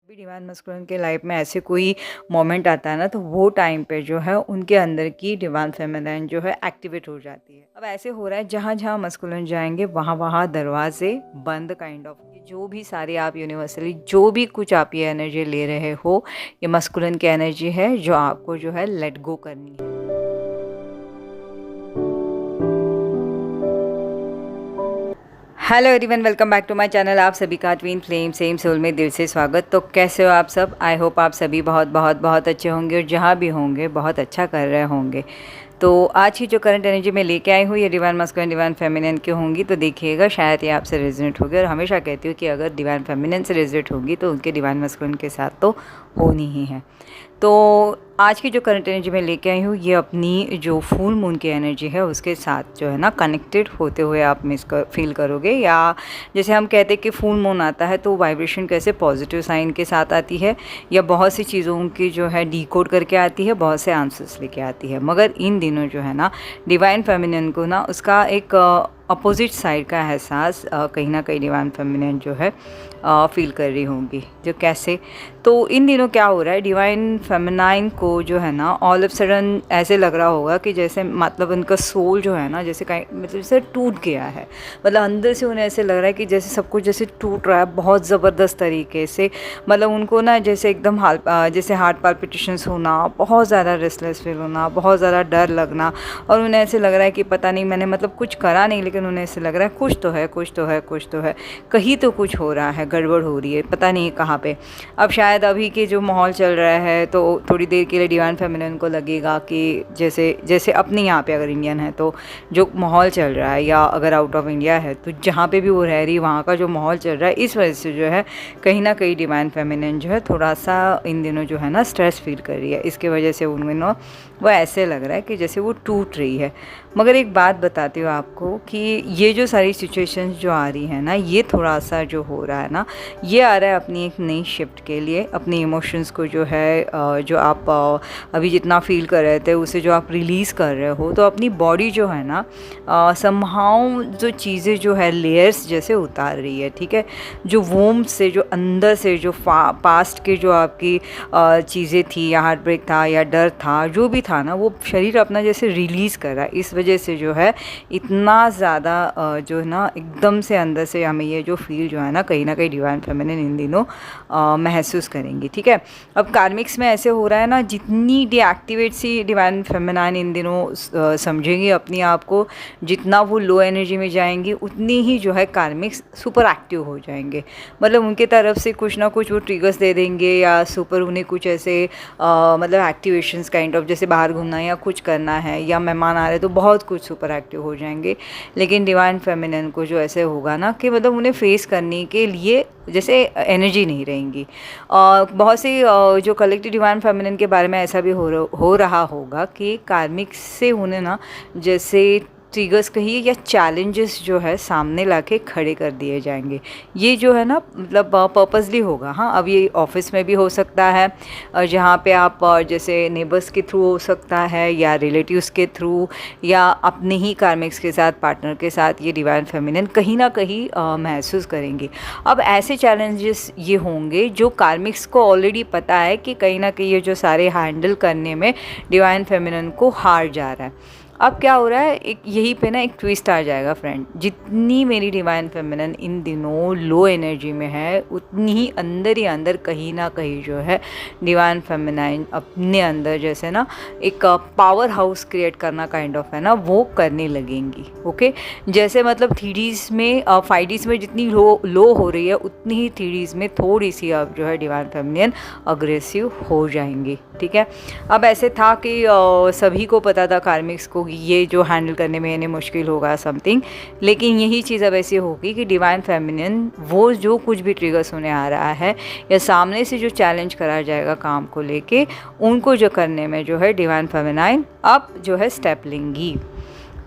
भी divine masculine के life में ऐसे कोई मोमेंट आता है ना, तो वो टाइम पे जो है उनके अंदर की डिवाइन फेमिनिन जो है एक्टिवेट हो जाती है। अब ऐसे हो रहा है जहाँ जहाँ मस्कुलिन जाएंगे वहाँ वहाँ दरवाजे बंद काइंड ऑफ। जो भी सारे आप यूनिवर्सली जो भी कुछ आप ये एनर्जी ले रहे हो, ये मस्कुलिन की एनर्जी है जो आपको जो है लेट गो करनी है। Hello everyone, welcome back to my channel. आप सभी का ट्विन फ्लेम सेम सोल में दिल से स्वागत। तो कैसे हो आप सब? आई होप आप सभी बहुत बहुत बहुत अच्छे होंगे और जहाँ भी होंगे बहुत अच्छा कर रहे होंगे। तो आज की जो करंट एनर्जी मैं लेके आई हूँ ये डिवाइन मस्कुलिन डिवाइन फेमिनिन की होंगी, तो देखिएगा शायद ये आपसे रेजोनेट होगी। और हमेशा कहती हूँ कि अगर डिवाइन फेमिनिन से रेजोनेट होगी तो उनके डिवाइन मस्कुलिन के साथ तो होनी ही है। तो आज की जो करंट एनर्जी मैं लेके आई हूँ ये अपनी जो फुल मून की एनर्जी है उसके साथ जो है ना कनेक्टेड होते हुए आप फील करोगे। या जैसे हम कहते हैं कि फुल मून आता है तो वाइब्रेशन कैसे पॉजिटिव साइन के साथ आती है, या बहुत सी चीज़ों की जो है डीकोड करके आती है, बहुत से आंसर्स लेके आती है। मगर इन दिनों जो है ना डिवाइन फेमिनिन को ना उसका एक अपोजिट साइड का एहसास कहीं ना कहीं डिवाइन फेमिनिन जो है फील कर रही होंगी। जो कैसे, तो इन दिनों क्या हो रहा है डिवाइन फेमिनाइन को जो है ना ऑल ऑफ सडन ऐसे लग रहा होगा कि जैसे मतलब उनका सोल जो है ना जैसे मतलब जैसे टूट गया है। मतलब अंदर से उन्हें ऐसे लग रहा है कि जैसे सब कुछ जैसे टूट रहा है बहुत ज़बरदस्त तरीके से। मतलब उनको ना जैसे एकदम जैसे हार्ट पाल्पिटेशंस होना, बहुत ज़्यादा रेस्टलेस फील होना, बहुत ज़्यादा डर लगना। और उन्हें ऐसे लग रहा है कि पता नहीं मैंने मतलब कुछ करा नहीं, लेकिन उन्हें ऐसे लग रहा है कुछ तो है, कुछ तो है, कुछ तो है, कहीं तो कुछ हो रहा है, गड़बड़ हो रही है, पता नहीं कहाँ पे। अब शायद अभी के जो माहौल चल रहा है तो थोड़ी देर के लिए डिवाइन फेमिनिन को लगेगा कि जैसे जैसे अपने यहाँ पे अगर इंडियन है तो जो माहौल चल रहा है, या अगर आउट ऑफ इंडिया है तो जहाँ पे भी वो रह रही वहाँ का जो माहौल चल रहा है, इस वजह से जो है कहीं ना कहीं डिवाइन फेमिनिन जो है थोड़ा सा इन दिनों जो है ना स्ट्रेस फील कर रही है। इसके वजह से उन दिनों वो ऐसे लग रहा है कि जैसे वो टूट रही है। मगर एक बात बताती हूँ आपको कि ये जो सारी सिचुएशंस जो आ रही है ना, ये थोड़ा सा जो हो रहा है ना, ये आ रहा है अपनी एक नई शिफ्ट के लिए। अपने इमोशंस को जो है जो आप अभी जितना फील कर रहे थे उसे जो आप रिलीज़ कर रहे हो, तो अपनी बॉडी जो है ना समहाउ जो चीज़ें जो है लेयर्स जैसे उतार रही है। ठीक है, जो वोम से जो अंदर से जो पास्ट के जो आपकी चीज़ें थी, या हार्ट ब्रेक था या डर था, जो भी था ना, वो शरीर अपना जैसे रिलीज़ कर रहा है। इस वजह से जो है इतना ज़्यादा जो है ना एकदम से अंदर से हमें ये जो फील जो है ना कहीं डिवाइन फेमिनिन इन दिनों महसूस करेंगी। ठीक है, अब कार्मिक्स में ऐसे हो रहा है ना, जितनी डीएक्टिवेट सी डिवाइन फेमिनाइन इन दिनों समझेंगी अपने आप को, जितना वो लो एनर्जी में जाएंगी उतनी ही जो है कार्मिक्स सुपर एक्टिव हो जाएंगे। मतलब उनके तरफ से कुछ ना कुछ वो ट्रिगर्स दे देंगे, या सुपर उन्हें कुछ ऐसे मतलब एक्टिवेशंस काइंड ऑफ, जैसे बाहर घूमना या कुछ करना है या मेहमान आ रहे तो बहुत कुछ सुपर एक्टिव हो जाएंगे। लेकिन डिवाइन फेमिनिन को जो ऐसे होगा ना कि मतलब उन्हें फेस करने के लिए जैसे एनर्जी नहीं रहेंगी। बहुत सी जो कलेक्टिव डिवाइन फेमिनिन के बारे में ऐसा भी हो रहा होगा कि कार्मिक से उन्हें ना जैसे ट्रिगर्स कहिए या चैलेंजेस जो है सामने लाके खड़े कर दिए जाएंगे। ये जो है ना मतलब पर्पसली होगा। हाँ, अब ये ऑफिस में भी हो सकता है, जहाँ पे आप जैसे नेबर्स के थ्रू हो सकता है, या रिलेटिव्स के थ्रू, या अपने ही कार्मिक्स के साथ, पार्टनर के साथ ये डिवाइन फेमिनिन कहीं ना कहीं महसूस करेंगे। अब ऐसे चैलेंजेस ये होंगे जो कार्मिक्स को ऑलरेडी पता है कि कहीं ना कहीं ये जो सारे हैंडल करने में डिवाइन फेमिनिन को हार जा रहा है। अब क्या हो रहा है, एक यहीं पे ना एक ट्विस्ट आ जाएगा फ्रेंड। जितनी मेरी डिवाइन फेमिनिन इन दिनों लो एनर्जी में है, उतनी ही ही अंदर कहीं ना कहीं जो है डिवाइन फेमिनाइन अपने अंदर जैसे ना एक पावर हाउस क्रिएट करना काइंड ऑफ है ना, वो करने लगेंगी। ओके, जैसे मतलब 3Ds में 5Ds में जितनी लो हो रही है, उतनी ही 3Ds में थोड़ी सी अब जो है डिवाइन फेमिनिन अग्रेसिव हो जाएंगी। ठीक है, अब ऐसे था कि सभी को पता था कार्मिक्स को ये जो हैंडल करने में इन्हें मुश्किल होगा समथिंग, लेकिन यही चीज़ अब ऐसी होगी कि डिवाइन फेमिनिन वो जो कुछ भी ट्रिगर्स होने आ रहा है, या सामने से जो चैलेंज करा जाएगा काम को लेके, उनको जो करने में जो है डिवाइन फेमिनाइन अब जो है स्टेप लेंगी।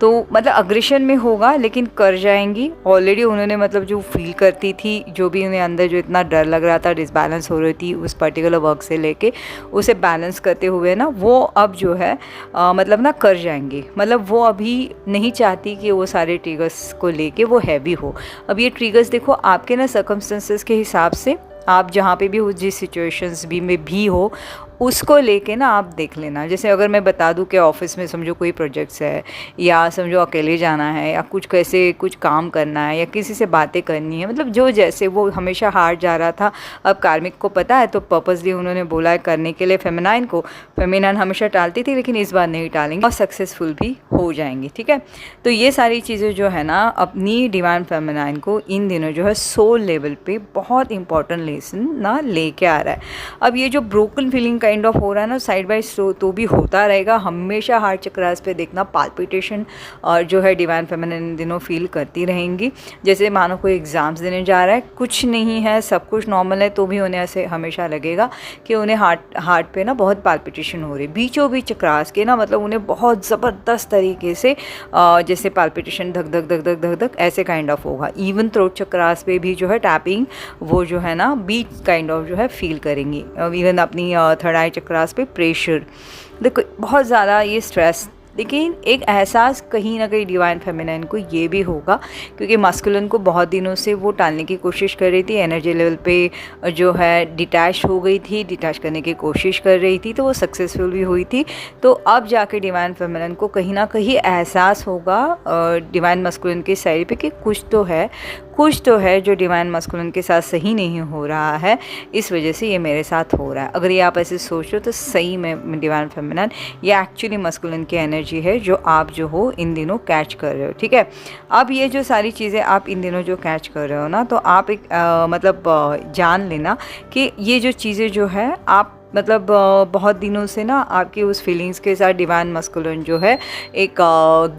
तो मतलब अग्रेशन में होगा लेकिन कर जाएंगी। ऑलरेडी उन्होंने मतलब जो फील करती थी, जो भी उन्हें अंदर जो इतना डर लग रहा था, डिसबैलेंस हो रही थी उस पर्टिकुलर वर्क से लेके, उसे बैलेंस करते हुए ना वो अब जो है मतलब ना कर जाएंगी। मतलब वो अभी नहीं चाहती कि वो सारे ट्रिगर्स को लेके वो हैवी हो। अब ये ट्रिगर्स देखो आपके ना सर्कमस्टेंसेस के हिसाब से आप जहाँ पे भी हो, जिस सिचुएशंस भी में भी हो, उसको लेके ना आप देख लेना। जैसे अगर मैं बता दूं कि ऑफिस में समझो कोई प्रोजेक्ट्स है, या समझो अकेले जाना है, या कुछ कैसे कुछ काम करना है, या किसी से बातें करनी है, मतलब जो जैसे वो हमेशा हार्ड जा रहा था, अब कार्मिक को पता है तो पर्पसली उन्होंने बोला है करने के लिए फेमिनाइन को। फेमिनाइन हमेशा टालती थी, लेकिन इस बार नहीं टालेंगे और सक्सेसफुल भी हो जाएंगे, ठीक है। तो ये सारी चीज़ें जो है ना अपनी डिवाइन फेमिनाइन को इन दिनों जो है सोल लेवल पे बहुत इंपॉर्टेंट लेसन ना लेके आ रहा है। अब ये जो ब्रोकन फीलिंग काइंड ऑफ हो रहा है ना साइड बाय तो भी होता रहेगा हमेशा। हार्ट चक्रास पे देखना पाल्पिटेशन और जो है डिवाइन फेमिनाइन इन दिनों फील करती रहेंगी। जैसे मानो कोई एग्ज़ाम्स देने जा रहा है, कुछ नहीं है, सब कुछ नॉर्मल है, तो भी उन्हें ऐसे हमेशा लगेगा कि उन्हें हार्ट पे ना बहुत पाल्पिटेशन हो रही है। बीचों बीच चक्रास के ना मतलब उन्हें बहुत ज़बरदस्त तरीके से जैसे पाल्पिटेशन धक धक धक धक धक धक ऐसे काइंड ऑफ होगा। इवन थ्रोट चक्रास पे भी जो है टैपिंग वो जो है ना बीट काइंड ऑफ जो है फील करेंगी। इवन अपनी थर्ड आई चक्रास पे प्रेशर, देखो बहुत ज़्यादा ये स्ट्रेस। लेकिन एक एहसास कहीं ना कहीं डिवाइन फेमिनाइन को ये भी होगा, क्योंकि मास्कुलिन को बहुत दिनों से वो टालने की कोशिश कर रही थी, एनर्जी लेवल पे जो है डिटैच हो गई थी, डिटैच करने की कोशिश कर रही थी, तो वो सक्सेसफुल भी हुई थी। तो अब जाके डिवाइन फेमिनाइन को कहीं ना कहीं एहसास होगा डिवाइन मास्कुलिन की साइड पे कि कुछ तो है जो डिवाइन मास्कुलिन के साथ सही नहीं हो रहा है, इस वजह से ये मेरे साथ हो रहा है। अगर ये आप ऐसे सोचो तो सही में डिवाइन फेमिनाइन ये एक्चुअली मास्कुलिन की एनर्जी है जो आप जो हो इन दिनों कैच कर रहे हो, ठीक है। अब ये जो सारी चीज़ें आप इन दिनों जो कैच कर रहे हो ना, तो आप एक जान लेना कि ये जो चीज़ें जो है आप मतलब बहुत दिनों से ना आपकी उस फीलिंग्स के साथ डिवाइन मस्कुलिन जो है एक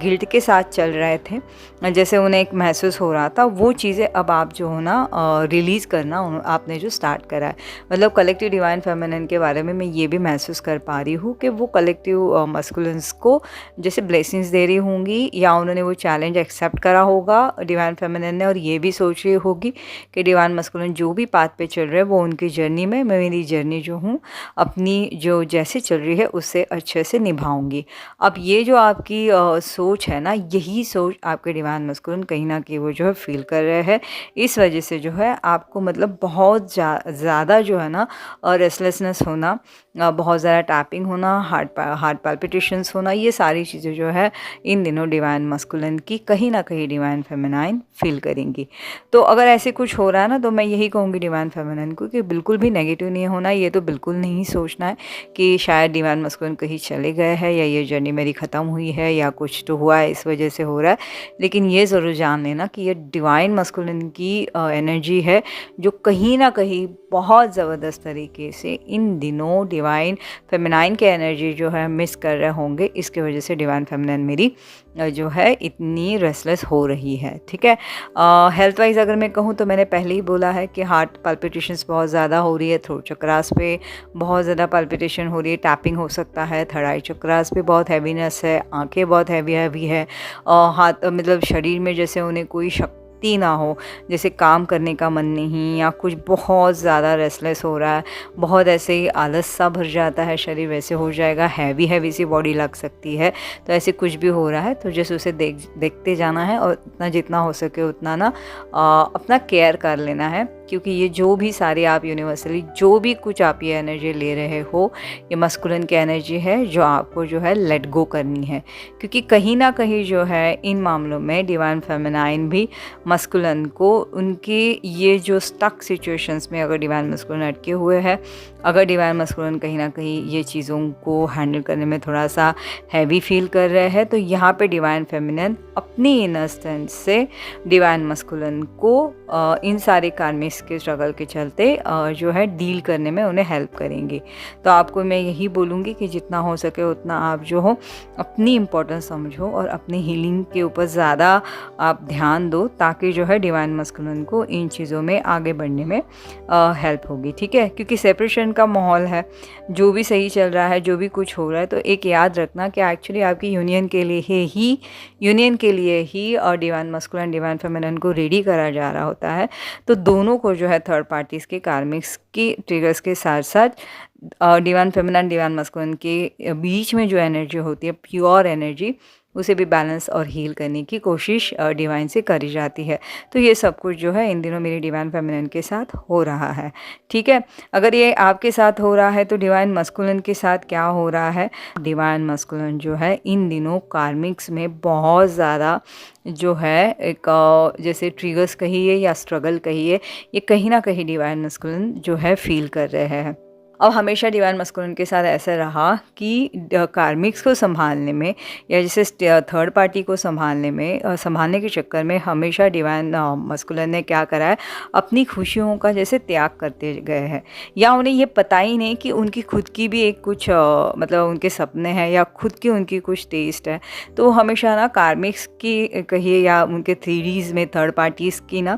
गिल्ट के साथ चल रहे थे, जैसे उन्हें एक महसूस हो रहा था। वो चीज़ें अब आप जो हो ना रिलीज़ करना आपने जो स्टार्ट करा है। मतलब कलेक्टिव डिवाइन फेमिनिन के बारे में मैं ये भी महसूस कर पा रही हूँ कि वो कलेक्टिव मस्कुलिन्स को जैसे ब्लेसिंग्स दे रही होंगी, या उन्होंने वो चैलेंज एक्सेप्ट करा होगा डिवाइन फेमिनिन ने, और ये भी सोच रही होगी कि डिवाइन मस्कुलिन जो भी पाथ पे चल रहे हैं वो उनकी जर्नी में, मैं मेरी जर्नी जो हूँ अपनी जो जैसे चल रही है उससे अच्छे से निभाऊंगी। अब ये जो आपकी सोच है ना, यही सोच आपके डिवाइन मस्कुलिन कहीं ना कहीं वो जो है फील कर रहे हैं। इस वजह से जो है आपको मतलब बहुत ज़्यादा जो है ना रेस्टलेसनेस होना, बहुत ज़्यादा टैपिंग होना, हार्ट पैल्पिटेशंस होना, ये सारी चीज़ें जो है इन दिनों डिवाइन मस्कुलिन की कहीं ना कहीं डिवाइन फेमिनाइन फील करेंगी। तो अगर ऐसे कुछ हो रहा है ना, तो मैं यही कहूँगी डिवाइन फेमिनाइन को कि बिल्कुल भी नेगेटिव नहीं होना। ये तो बिल्कुल नहीं सोचना है कि शायद डिवाइन मस्कुलिन कहीं चले गए हैं, या ये जर्नी मेरी ख़त्म हुई है, या कुछ तो हुआ है इस वजह से हो रहा है। लेकिन ये ज़रूर जान लेना कि ये डिवाइन मस्कुलिन की एनर्जी है जो कहीं ना कहीं बहुत ज़बरदस्त तरीके से इन दिनों डिवाइन फेमिनाइन की एनर्जी जो है मिस कर रहे होंगे। इसके वजह से डिवाइन फेमिनाइन मेरी जो है इतनी रेस्टलेस हो रही है, ठीक है। हेल्थ वाइज अगर मैं कहूँ तो मैंने पहले ही बोला है कि हार्ट पल्पिटेशंस बहुत ज़्यादा हो रही है, थ्रोट चक्रास पे बहुत ज़्यादा पल्पिटेशन हो रही है, टैपिंग हो सकता है, थर्ड आई चक्रास पे बहुत हैवीनेस है, आंखें बहुत हैवी है, हाथ मतलब शरीर में जैसे उन्हें कोई शक्ति ना हो, जैसे काम करने का मन नहीं, या कुछ बहुत ज़्यादा रेस्टलेस हो रहा है, बहुत ऐसे ही आलस सा भर जाता है शरीर, वैसे हो जाएगा, हैवी सी बॉडी लग सकती है। तो ऐसे कुछ भी हो रहा है तो जैसे उसे देखते जाना है, और इतना जितना हो सके उतना ना अपना केयर कर लेना है, क्योंकि ये जो भी सारे आप यूनिवर्सली जो भी कुछ आप ये एनर्जी ले रहे हो, ये मस्कुलिन की एनर्जी है जो आपको जो है लेट गो करनी है। क्योंकि कहीं ना कहीं जो है इन मामलों में डिवाइन फेमिनाइन भी मस्कुलिन को उनके ये जो स्टक सिचुएशंस में अगर डिवाइन मस्कुलिन अटके हुए हैं, अगर डिवाइन मस्कुलिन कहीं ना कहीं ये चीज़ों को हैंडल करने में थोड़ा सा हैवी फील कर रहे हैं, तो यहाँ पे डिवाइन फेमिनिन अपनी इनर स्ट्रेंथ से डिवाइन मस्कुलिन को इन सारे कार्मिक्स के स्ट्रगल के चलते जो है डील करने में उन्हें हेल्प करेंगी। तो आपको मैं यही बोलूँगी कि जितना हो सके उतना आप जो हो अपनी इम्पोर्टेंस समझो और अपनी हीलिंग के ऊपर ज़्यादा आप ध्यान दो, ताकि जो है डिवाइन मस्कुलिन को इन चीज़ों में आगे बढ़ने में हेल्प होगी, ठीक है। क्योंकि सेपरेशन का माहौल है, जो भी सही चल रहा है, जो भी कुछ हो रहा है, तो एक याद रखना कि एक्चुअली आपकी यूनियन के लिए ही और डिवाइन मस्कुलिन डिवाइन फेमिनिन को रेडी करा जा रहा होता है। तो दोनों को जो है थर्ड पार्टीज़ के कार्मिक्स की ट्रिगर्स के साथ साथ डिवाइन फेमिनिन डिवाइन मस्कुलिन के बीच में जो एनर्जी होती है, प्योर एनर्जी, उसे भी बैलेंस और हील करने की कोशिश डिवाइन से करी जाती है। तो ये सब कुछ जो है इन दिनों मेरी डिवाइन फेमिनिन के साथ हो रहा है, ठीक है। अगर ये आपके साथ हो रहा है तो डिवाइन मस्कुलिन के साथ क्या हो रहा है? डिवाइन मस्कुलिन जो है इन दिनों कार्मिक्स में बहुत ज़्यादा जो है एक जैसे ट्रिगर्स कहिए या स्ट्रगल कहिए, ये कहीं ना कहीं डिवाइन मस्कुलिन जो है फील कर रहे हैं। और हमेशा डिवाइन मस्कुलिन के साथ ऐसा रहा कि कार्मिक्स को संभालने में या जैसे थर्ड पार्टी को संभालने में संभालने के चक्कर में हमेशा डिवाइन मस्कुलिन ने क्या करा है, अपनी खुशियों का जैसे त्याग करते गए हैं, या उन्हें ये पता ही नहीं कि उनकी खुद की भी एक कुछ मतलब उनके सपने हैं या खुद की उनकी कुछ टेस्ट है। तो हमेशा ना कार्मिक्स की कहिए या उनके थ्रीडीज़ में थर्ड पार्टीज़ की ना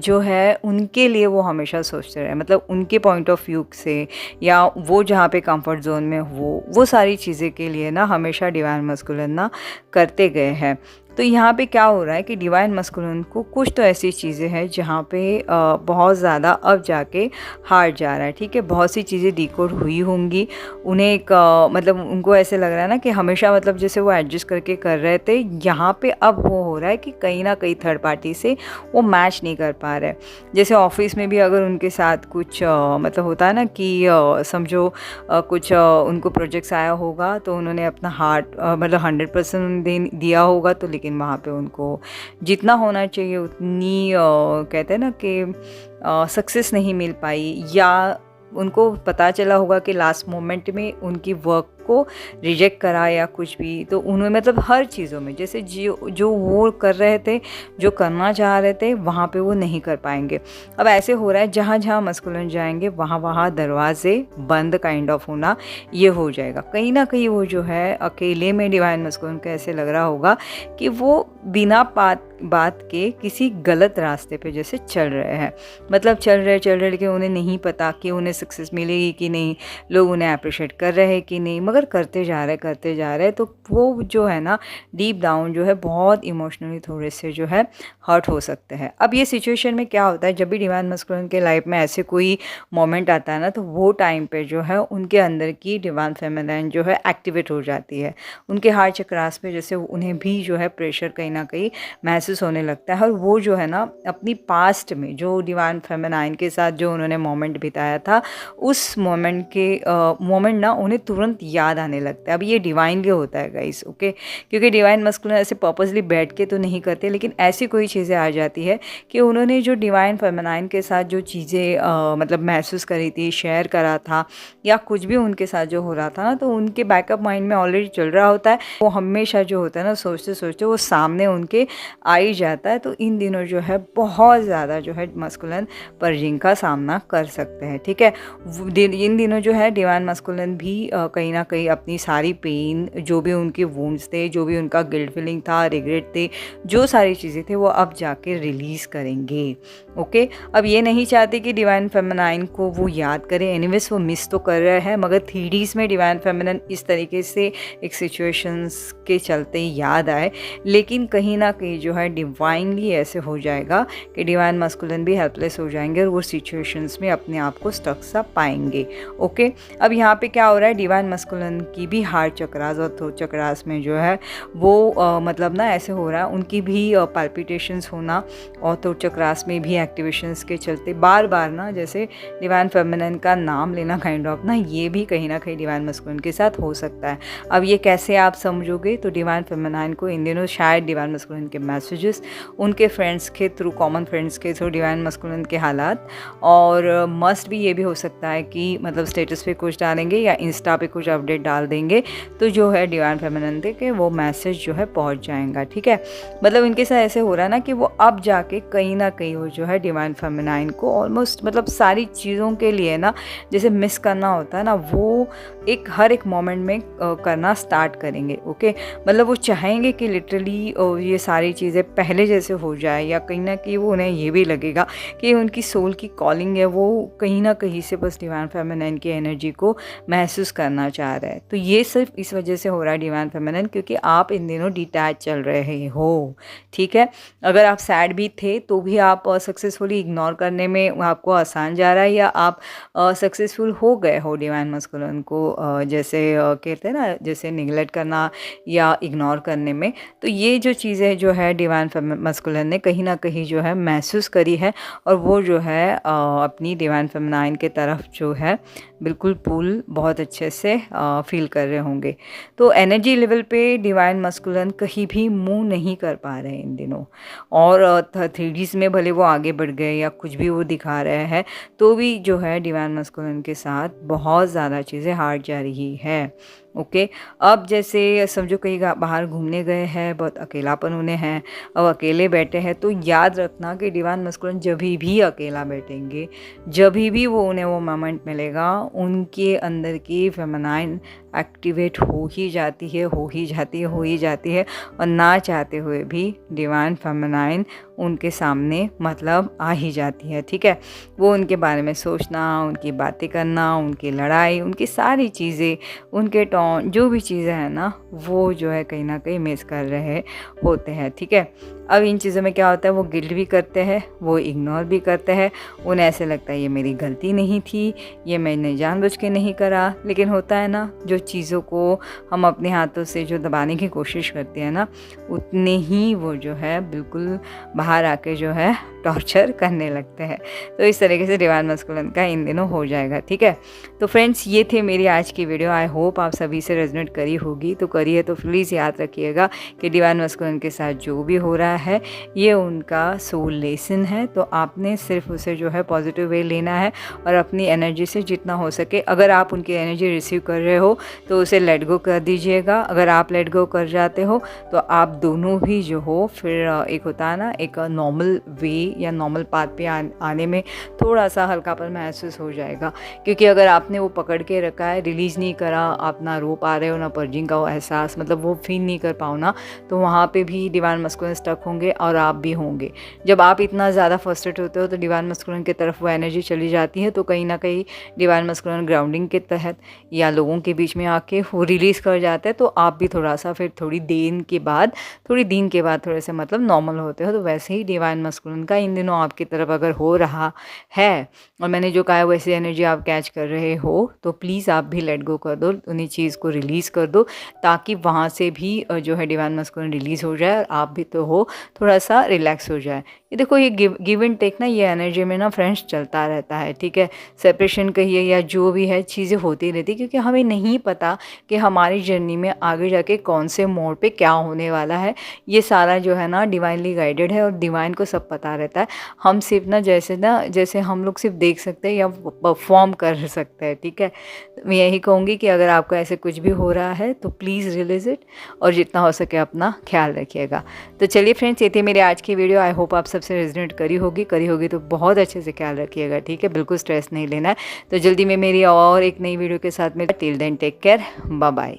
जो है उनके लिए वो हमेशा सोचते रहे, मतलब उनके पॉइंट ऑफ व्यू से या वो जहाँ पे कंफर्ट जोन में वो सारी चीज़ें के लिए ना हमेशा डिवाइन मस्कुलिन ना करते गए हैं। तो यहाँ पे क्या हो रहा है कि डिवाइन मस्कुलिन को कुछ तो ऐसी चीज़ें हैं जहाँ पे बहुत ज़्यादा अब जाके हार जा रहा है, ठीक है। बहुत सी चीज़ें डिकोड हुई होंगी, उन्हें एक मतलब उनको ऐसे लग रहा है ना कि हमेशा मतलब जैसे वो एडजस्ट करके कर रहे थे, यहाँ पे अब वो हो रहा है कि कहीं ना कहीं थर्ड पार्टी से वो मैच नहीं कर पा रहे। जैसे ऑफिस में भी अगर उनके साथ कुछ मतलब होता है ना कि समझो कुछ उनको प्रोजेक्ट्स आया होगा तो उन्होंने अपना हार्ट मतलब 100% दिया होगा, तो लेकिन वहाँ पे उनको जितना होना चाहिए उतनी कहते हैं ना कि सक्सेस नहीं मिल पाई, या उनको पता चला होगा कि लास्ट मोमेंट में उनकी वर्क को रिजेक्ट करा या कुछ भी। तो उन्होंने मतलब हर चीज़ों में जैसे जो वो कर रहे थे, जो करना चाह रहे थे, वहाँ पे वो नहीं कर पाएंगे। अब ऐसे हो रहा है जहाँ जहाँ मस्कुलिन जाएंगे वहाँ दरवाजे बंद काइंड ऑफ होना ये हो जाएगा। कहीं ना कहीं वो जो है अकेले में डिवाइन मस्कुलिन को ऐसे लग रहा होगा कि वो बिना बात के किसी गलत रास्ते पे जैसे चल रहे हैं, मतलब चल रहे लेकिन उन्हें नहीं पता कि उन्हें सक्सेस मिलेगी कि नहीं, लोग उन्हें अप्रिशिएट कर रहे हैं कि नहीं, मगर करते जा रहे। तो वो जो है ना डीप डाउन जो है बहुत इमोशनली थोड़े से जो है हर्ट हो सकते हैं। अब ये सिचुएशन में क्या होता है, जब भी डिवाइन मस्कुलिन के लाइफ में ऐसे कोई मोमेंट आता है ना, तो वो टाइम पे जो है उनके अंदर की डिवाइन फेमिनिन जो है एक्टिवेट हो जाती है। उनके हार्ट चक्रास पे जैसे उन्हें भी जो है प्रेशर कहीं ना कहीं महसूस होने लगता है, और वो जो है ना अपनी पास्ट में जो डिवाइन फेमिनाइन के साथ जो उन्होंने मोमेंट बिताया था, उस मोमेंट ना उन्हें तुरंत याद आने लगता है। अब ये डिवाइनली होता है गाइस, ओके, क्योंकि डिवाइन मस्कुलिन ऐसे पर्पसली बैठ के तो नहीं करते, लेकिन ऐसी कोई चीज़ें आ जाती है कि उन्होंने जो डिवाइन फेमिनाइन के साथ जो चीज़ें मतलब महसूस करी थी, शेयर करा था, या कुछ भी उनके साथ जो हो रहा था ना, तो उनके बैकअप माइंड में ऑलरेडी चल रहा होता है। वो हमेशा जो होता है ना सोचते सोचते वो सामने उनके आ ही जाता है। तो इन दिनों जो है बहुत ज़्यादा जो है मस्कुलिन पर्जिंग का सामना कर सकते हैं, ठीक है। इन दिनों जो है डिवाइन मस्कुलिन भी कहीं ना कहीं अपनी सारी पेन, जो भी उनके वुंड्स थे, जो भी उनका गिल्ट फीलिंग था, रिग्रेट थे, जो सारी चीज़ें थे, वो अब जाके रिलीज़ करेंगे, ओके। अब ये नहीं चाहते कि डिवाइन फेमिनाइन को वो याद करें, एनीवेज वो मिस तो कर रहे हैं, मगर थ्रीडीज में डिवाइन फेमिनाइन इस तरीके से एक सिचुएशंस के चलते याद आए, लेकिन कहीं ना कहीं जो है डिवाइनली ऐसे हो जाएगा कि डिवाइन मस्कुलिन भी हेल्पलेस हो जाएंगे और वो सिचुएशंस में अपने आप को स्टक सा पाएंगे, ओके। अब यहाँ पे क्या हो रहा है, डिवाइन मस्कुलिन की भी हार्ट चक्रास और थ्रोट चक्रास में जो है वो मतलब ना ऐसे हो रहा है, उनकी भी पाल्पिटेशंस होना और थ्रोट चक्रास में भी एक्टिवेशंस के चलते बार बार ना जैसे डिवाइन फेमिनिन का नाम लेना काइंड ऑफ ना, ये भी कहीं ना कहीं डिवाइन मस्कुलिन के साथ हो सकता है। अब ये कैसे आप समझोगे, तो डिवाइन फेमिनिन को इन दिनों शायद डिवाइन मस्कुलिन के मैसेजेस, उनके फ्रेंड्स के थ्रू, कॉमन फ्रेंड्स के थ्रू डिवाइन मस्कुलिन के हालात, और मस्ट भी ये भी हो सकता है कि मतलब स्टेटस पे कुछ डालेंगे या इंस्टा पे कुछ अपडेट डाल देंगे, तो जो है डिवाइन फेमिनिन के वो मैसेज जो है पहुंच जाएगा, ठीक है। मतलब इनके साथ ऐसे हो रहा है ना कि वो अब जाके कहीं ना कहीं वो जो है डिवाइन फेमिनाइन को ऑलमोस्ट मतलब सारी चीज़ों के लिए ना जैसे मिस करना होता है ना, वो हर एक मोमेंट में करना स्टार्ट करेंगे, ओके। मतलब वो चाहेंगे कि लिटरली ये सारी चीज़ें पहले जैसे हो जाए, या कहीं ना कहीं वो उन्हें ये भी लगेगा कि उनकी सोल की कॉलिंग है, वो कहीं ना कहीं से बस डिवाइन फेमिनाइन की एनर्जी को महसूस करना चाह रहे रहा है। तो ये सिर्फ इस वजह से हो रहा है डिवाइन फेमिनिन, क्योंकि आप इन दिनों डिटैच चल रहे हो, ठीक है। अगर आप सैड भी थे तो भी आप सक्सेसफुली इग्नोर करने में आपको आसान जा रहा है, या आप सक्सेसफुल हो गए हो डिवाइन मस्कुलिन को जैसे कहते हैं ना, जैसे निगलेक्ट करना या इग्नोर करने में। तो ये जो चीज़ें जो है डिवाइन मस्कुलिन ने कहीं ना कहीं जो है महसूस करी है, और वो जो है अपनी डिवाइन फेमिनाइन के तरफ जो है बिल्कुल पुल बहुत अच्छे से फील कर रहे होंगे। तो एनर्जी लेवल पे डिवाइन मस्कुलिन कहीं भी मूव नहीं कर पा रहे हैं इन दिनों, और 3Ds में भले वो आगे बढ़ गए या कुछ भी वो दिखा रहे हैं, तो भी जो है डिवाइन मस्कुलिन के साथ बहुत ज़्यादा चीज़ें हार्ड जा रही है। ओके, अब जैसे समझो कहीं बाहर घूमने गए हैं, बहुत अकेलापन उन्हें है, अब अकेले बैठे हैं, तो याद रखना कि डिवाइन मस्कुलिन जब भी अकेला बैठेंगे, जब भी वो उन्हें वो मोमेंट मिलेगा, उनके अंदर की फेमिनाइन एक्टिवेट हो ही जाती है, हो ही जाती है, और ना चाहते हुए भी डिवाइन फेमिनाइन उनके सामने मतलब आ ही जाती है, ठीक है। वो उनके बारे में सोचना, उनकी बातें करना, उनकी लड़ाई, उनकी सारी चीज़ें, उनके टोन, जो भी चीज़ें हैं ना, वो जो है कहीं ना कहीं मिस कर रहे होते हैं, ठीक है। अब इन चीज़ों में क्या होता है, वो गिल्ट भी करते हैं, वो इग्नोर भी करते हैं, उन्हें ऐसे लगता है ये मेरी गलती नहीं थी, ये मैंने जानबूझ के नहीं करा। लेकिन होता है ना, जो चीज़ों को हम अपने हाथों से जो दबाने की कोशिश करते हैं ना, उतने ही वो जो है बिल्कुल बाहर आके जो है टॉर्चर करने लगते हैं। तो इस तरीके से डिवाइन मस्कुलिन का इन दिनों हो जाएगा, ठीक है। तो फ्रेंड्स, ये थे मेरी आज की वीडियो। आई होप आप सभी से रेजोनेट करी होगी। तो करी है तो प्लीज़ याद रखिएगा कि डिवाइन मस्कुलिन के साथ जो भी हो रहा है, ये उनका सोल लेसन है। तो आपने सिर्फ उसे जो है पॉजिटिव वे लेना है, और अपनी एनर्जी से जितना हो सके, अगर आप उनकी एनर्जी रिसीव कर रहे हो तो उसे लेट गो कर दीजिएगा। अगर आप लेट गो कर जाते हो तो आप दोनों भी जो हो फिर एक होता है ना, एक नॉर्मल वे या नॉर्मल पाथ पे आने में थोड़ा सा हल्कापन महसूस हो जाएगा। क्योंकि अगर आपने वो पकड़ के रखा है, रिलीज़ नहीं करा, आप ना रो पा रहे हो, ना पर्जिंग का वो एहसास मतलब वो फील नहीं कर पाओ ना, तो वहाँ पे भी डिवाइन मस्कुलिन स्टक होंगे, और आप भी होंगे। जब आप इतना ज़्यादा फ्रस्ट्रेट होते हो तो डिवाइन मस्कुलिन की तरफ वो एनर्जी चली जाती है, तो कहीं ना कहीं डिवाइन मस्कुलिन ग्राउंडिंग के तहत या लोगों के बीच में आके वो रिलीज़ कर जाते हैं। तो आप भी थोड़ा सा फिर थोड़ी दिन के बाद थोड़े से मतलब नॉर्मल होते हो। तो वैसे ही डिवाइन मस्कुलिन का इन दिनों आपकी तरफ अगर हो रहा है, और मैंने जो कहा है वैसी एनर्जी आप कैच कर रहे हो, तो प्लीज़ आप भी लेट गो कर दो, उन्हीं चीज़ को रिलीज़ कर दो, ताकि वहाँ से भी जो है डिवाइन मस्कुलिन रिलीज़ हो जाए, और आप भी तो हो थोड़ा सा रिलैक्स हो जाए। ये देखो, ये गिव एंड टेक ना, ये एनर्जी में ना फ्रेंड्स चलता रहता है, ठीक है। सेपरेशन कहिए या जो भी है, चीज़ें होती रहती, क्योंकि हमें नहीं पता कि हमारी जर्नी में आगे जाके कौन से मोड़ पे क्या होने वाला है। ये सारा जो है ना डिवाइनली गाइडेड है, और डिवाइन को सब पता रहता है। हम सिर्फ ना जैसे हम लोग सिर्फ देख सकते हैं या परफॉर्म कर सकते हैं, ठीक है। मैं यही कहूँगी कि अगर आपको ऐसे कुछ भी हो रहा है तो प्लीज़ रियलाइज इट, और जितना हो सके अपना ख्याल रखिएगा। तो चलिए फ्रेंड्स, ये थी मेरी आज की वीडियो। आई होप आप सबसे रेजोनेट करी होगी तो बहुत अच्छे से ख्याल रखिएगा, ठीक है। बिल्कुल स्ट्रेस नहीं लेना है। तो जल्दी में मेरी और एक नई वीडियो के साथ में, till then take care, bye bye.